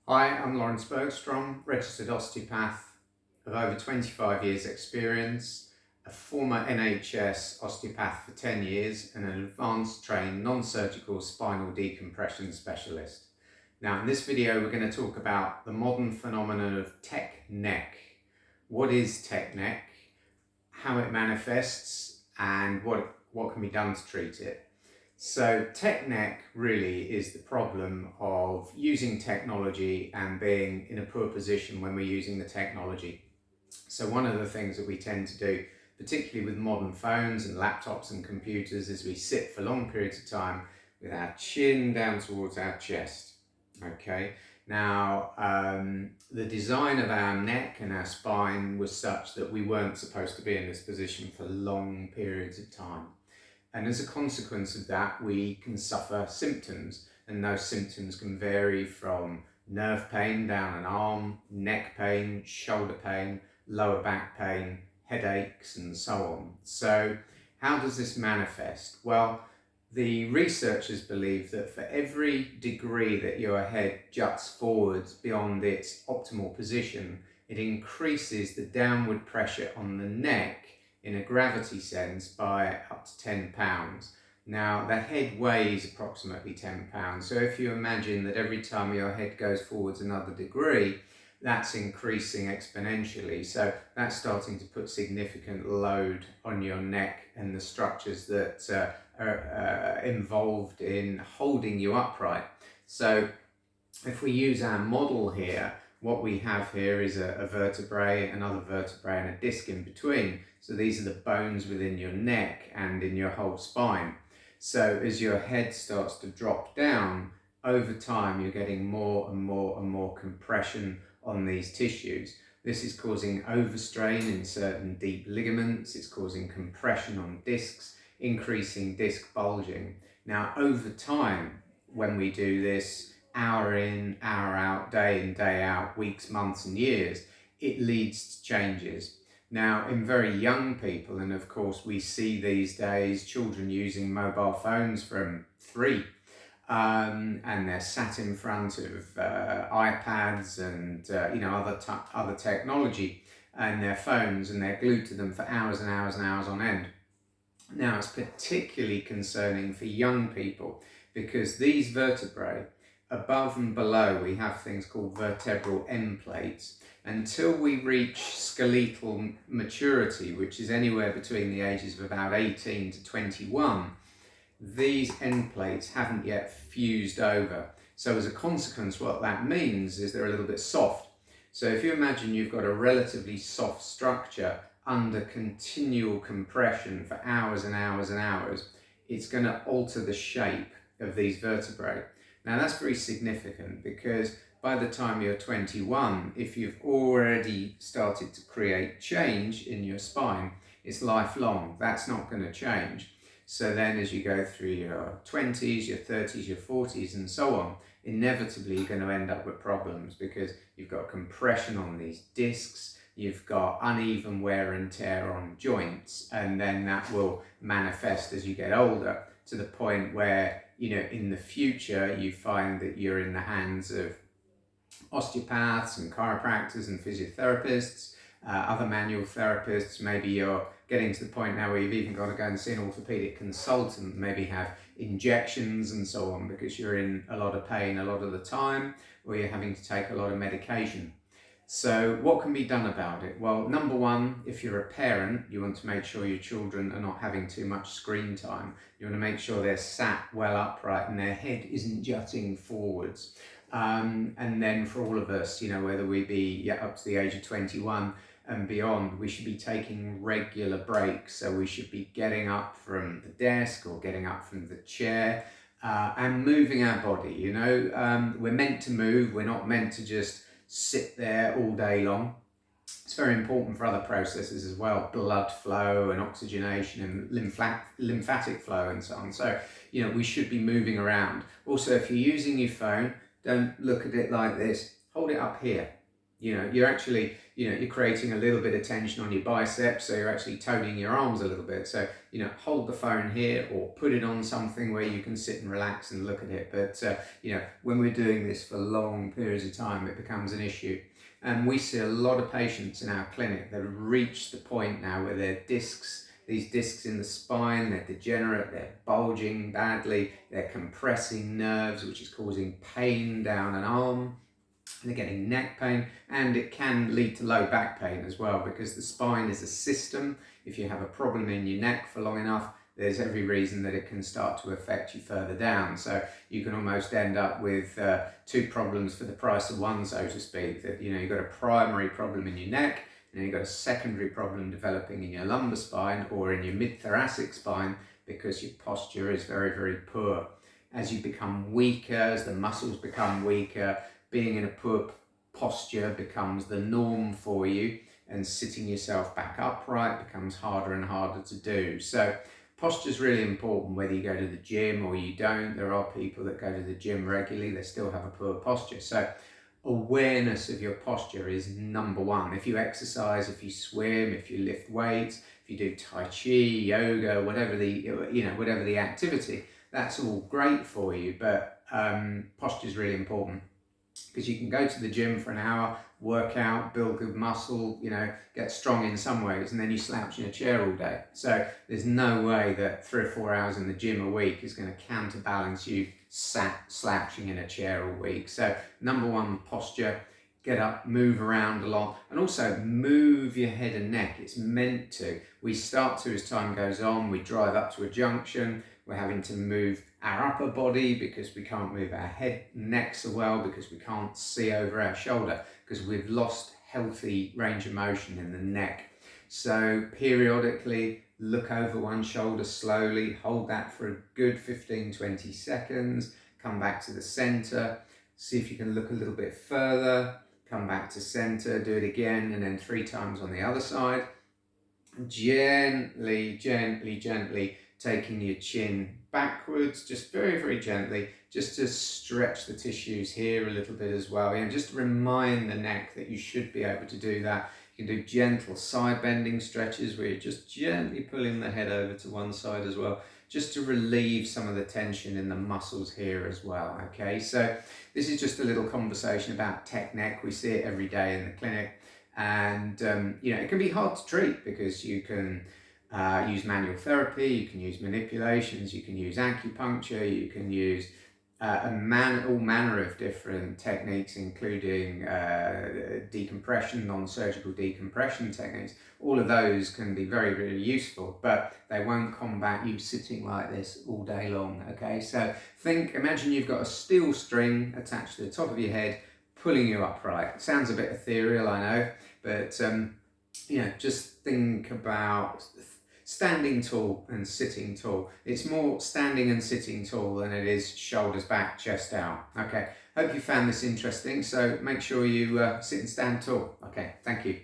Hi, I'm Lawrence Bergstrom, registered osteopath of over 25 years experience, a former NHS osteopath for 10 years and an advanced trained non-surgical spinal decompression specialist. Now in this video we're going to talk about the modern phenomenon of tech neck. What is tech neck, how it manifests and what can be done to treat it. So tech neck really is the problem of using technology and being in a poor position when we're using the technology. So one of the things that we tend to do, particularly with modern phones and laptops and computers, is we sit for long periods of time with our chin down towards our chest. Okay, now the design of our neck and our spine was such that we weren't supposed to be in this position for long periods of time. And as a consequence of that, we can suffer symptoms, and those symptoms can vary from nerve pain down an arm, neck pain, shoulder pain, lower back pain, headaches, and so on. So how does this manifest? Well, the researchers believe that for every degree that your head juts forwards beyond its optimal position, it increases the downward pressure on the neck in a gravity sense by up to 10 pounds. Now the head weighs approximately 10 pounds, so if you imagine that every time your head goes forwards another degree, that's increasing exponentially. So that's starting to put significant load on your neck and the structures that are involved in holding you upright. So if we use our model here, what we have here is a vertebrae, another vertebrae and a disc in between. So these are the bones within your neck and in your whole spine. So as your head starts to drop down, over time you're getting more and more and more compression on these tissues. This is causing overstrain in certain deep ligaments, it's causing compression on discs, increasing disc bulging. Now over time, when we do this, hour in, hour out, day in, day out, weeks, months and years, it leads to changes. Now in very young people, and of course we see these days children using mobile phones from 3, and they're sat in front of iPads and other technology and their phones, and they're glued to them for hours and hours and hours on end. Now it's particularly concerning for young people because these vertebrae, above and below, we have things called vertebral end plates. Until we reach skeletal maturity, which is anywhere between the ages of about 18 to 21, these end plates haven't yet fused over. So as a consequence, what that means is they're a little bit soft. So if you imagine you've got a relatively soft structure under continual compression for hours and hours and hours, it's going to alter the shape of these vertebrae. Now that's very significant because by the time you're 21, if you've already started to create change in your spine, it's lifelong. That's not going to change. So then as you go through your 20s, your 30s, your 40s and so on, inevitably you're going to end up with problems because you've got compression on these discs, you've got uneven wear and tear on joints, and then that will manifest as you get older to the point where, in the future you find that you're in the hands of osteopaths and chiropractors and physiotherapists, other manual therapists. Maybe you're getting to the point now where you've even got to go and see an orthopedic consultant, maybe have injections and so on because you're in a lot of pain a lot of the time, or you're having to take a lot of medication. So what can be done about it? Well, number one, if you're a parent, you want to make sure your children are not having too much screen time. You want to make sure they're sat well upright and their head isn't jutting forwards. And then for all of us, whether we be up to the age of 21 and beyond, we should be taking regular breaks. So we should be getting up from the desk or getting up from the chair and moving our body. We're meant to move. We're not meant to just sit there all day long. It's very important for other processes as well, blood flow and oxygenation and lymphatic flow and so on. So, we should be moving around. Also, if you're using your phone, don't look at it like this. Hold it up here. you're actually, you're creating a little bit of tension on your biceps, so you're actually toning your arms a little bit. So, hold the phone here or put it on something where you can sit and relax and look at it. But, when we're doing this for long periods of time, it becomes an issue. And we see a lot of patients in our clinic that have reached the point now where these discs in the spine, they're degenerate, they're bulging badly, they're compressing nerves, which is causing pain down an arm. They're getting neck pain, and it can lead to low back pain as well, because the spine is a system. If you have a problem in your neck for long enough, there's every reason that it can start to affect you further down. So you can almost end up with two problems for the price of one, so to speak. That you've got a primary problem in your neck, and then you've got a secondary problem developing in your lumbar spine or in your mid-thoracic spine, because your posture is very, very poor. As you become weaker, as the muscles become weaker, being in a poor posture becomes the norm for you, and sitting yourself back upright becomes harder and harder to do. So posture is really important, whether you go to the gym or you don't. There are people that go to the gym regularly, they still have a poor posture. So awareness of your posture is number one. If you exercise, if you swim, if you lift weights, if you do Tai Chi, yoga, whatever the activity, that's all great for you. But posture is really important, because you can go to the gym for an hour, work out, build good muscle, get strong in some ways, and then you slouch in a chair all day. So there's no way that 3 or 4 hours in the gym a week is going to counterbalance you slouching in a chair all week. So number one, posture. Get up, move around a lot, and also move your head and neck. It's meant to. We start to, as time goes on, we drive up to a junction, we're having to move our upper body because we can't move our head and neck so well, because we can't see over our shoulder, because we've lost healthy range of motion in the neck. So periodically look over one shoulder slowly, hold that for a good 15-20 seconds, come back to the center, see if you can look a little bit further, come back to center, do it again, and then 3 times on the other side. Gently, gently, gently taking your chin backwards, just very, very gently, just to stretch the tissues here a little bit as well. And just remind the neck that you should be able to do that. You can do gentle side bending stretches where you're just gently pulling the head over to one side as well, just to relieve some of the tension in the muscles here as well. Okay, so this is just a little conversation about tech neck. We see it every day in the clinic, and it can be hard to treat, because you can use manual therapy, you can use manipulations, you can use acupuncture, you can use all manner of different techniques, including decompression, non-surgical decompression techniques. All of those can be very, very useful, but they won't combat you sitting like this all day long. Okay, so imagine you've got a steel string attached to the top of your head, pulling you upright. It sounds a bit ethereal, I know, but just think about standing tall and sitting tall. It's more standing and sitting tall than it is shoulders back, chest out. Okay, hope you found this interesting. So make sure you sit and stand tall. Okay, thank you.